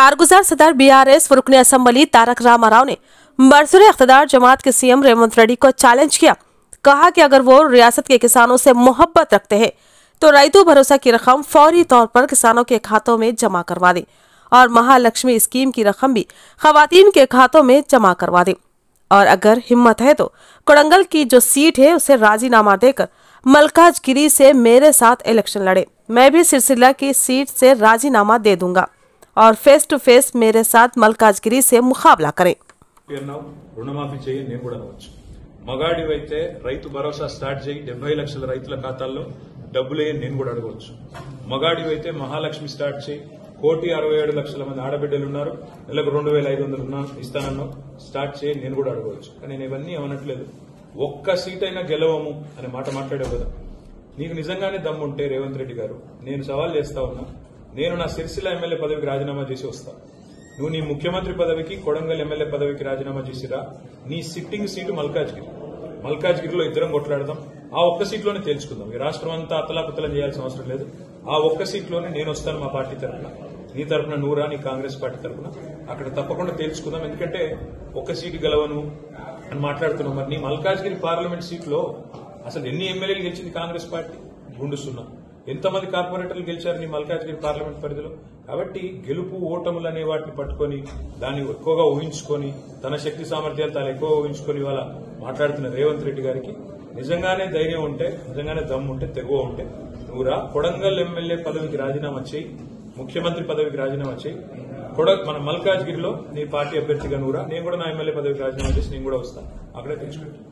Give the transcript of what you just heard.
कारगुजार सदर बीआरएस रुकने असम्बली तारक रामाराव ने बरसुरे इख्तिदार जमात के सीएम रेवंत रेड्डी को चैलेंज किया। कहा कि अगर वो रियासत के किसानों से मोहब्बत रखते हैं तो रैतु भरोसा की रकम फौरी तौर पर किसानों के खातों में जमा करवा दें और महालक्ष्मी स्कीम की रकम भी खवातीन के खातों में जमा करवा दें। और अगर हिम्मत है तो कोडंगल की जो सीट है उसे राजीनामा देकर मलकाजगिरी से मेरे साथ इलेक्शन लड़े। मैं भी सिलसिला की सीट से राजीनामा दे दूंगा और फेस टू फेस मेरे साथ मलकाजगिरी से मुकाबला करें। రుణమాఫీ చేయి నేను కూడా అనవచ్చు. మగాడివైతే రైతు భరోసా స్టార్ట్ చేయి 70 లక్షల రైతుల ఖాతాల్లో డబ్బులే నేను కూడా అడగవచ్చు. మగాడివైతే మహాలక్ష్మి స్టార్ట్ చేయి 1,67,00,000 మంది ఆడబిడ్డలు ఉన్నారు, నెలకు 2,500 ఇస్తానన్నా స్టార్ట్ చేయి నేను కూడా అడగవచ్చు. కానీ నేను ఇవన్నీ అనట్లేదు. ఒక్క సీట్ అయినా గెలవము అనే మాట మాట్లాడే కదా. నీకు నిజంగానే దమ్ముంటే రేవంత్ రెడ్డి గారు నేను సవాల్ చేస్తా ఉన్నా, నేను నా సిరిసిల్ల ఎమ్మెల్యే పదవికి రాజీనామా చేసి వస్తా. నువ్వు నీ ముఖ్యమంత్రి పదవికి కొడంగల్ ఎమ్మెల్యే పదవికి రాజీనామా చేసిరా. నీ సిట్టింగ్ సీటు మల్కాజ్గిరిలో ఇద్దరం కొట్లాడదాం. ఆ ఒక్క సీట్లోనే తేల్చుకుందాం. ఈ రాష్ట్రం అంతా అతలాకుతలం చేయాల్సిన అవసరం లేదు. ఆ ఒక్క సీట్లోనే నేను వస్తాను మా పార్టీ తరఫున, నీ తరఫున నువ్వురా నీ కాంగ్రెస్ పార్టీ తరఫున. అక్కడ తప్పకుండా తేల్చుకుందాం. ఎందుకంటే ఒక్క సీటు గెలవను అని మాట్లాడుతున్నాం. మరి నీ మల్కాజ్గిరి పార్లమెంట్ సీట్లో అసలు ఎన్ని ఎమ్మెల్యేలు గెలిచింది కాంగ్రెస్ పార్టీ? గుండు సున్నా. ఎంతమంది కార్పొరేటర్లు గెలిచారు నీ మల్కాజ్గిరి పార్లమెంట్ పరిధిలో? కాబట్టి గెలుపు ఓటములు అనే వాటిని పట్టుకొని దాన్ని ఎక్కువగా ఊహించుకొని తన శక్తి సామర్థ్యాలు తాను ఎక్కువ ఊహించుకొని ఇవాళ మాట్లాడుతున్న రేవంత్ రెడ్డి గారికి నిజంగానే ధైర్యం ఉంటే, నిజంగానే దమ్ము ఉంటే, తెగువ ఉంటే నువ్వురా కొడంగల్ ఎమ్మెల్యే పదవికి రాజీనామా చేయి, ముఖ్యమంత్రి పదవికి రాజీనామా చేయి. మన మల్కాజ్గిరిలో నీ పార్టీ అభ్యర్థిగా నువ్వురా, నేను కూడా నా ఎమ్మెల్యే పదవికి రాజీనామా చేసి నేను కూడా వస్తాను. అక్కడే తెచ్చుకుంటాను.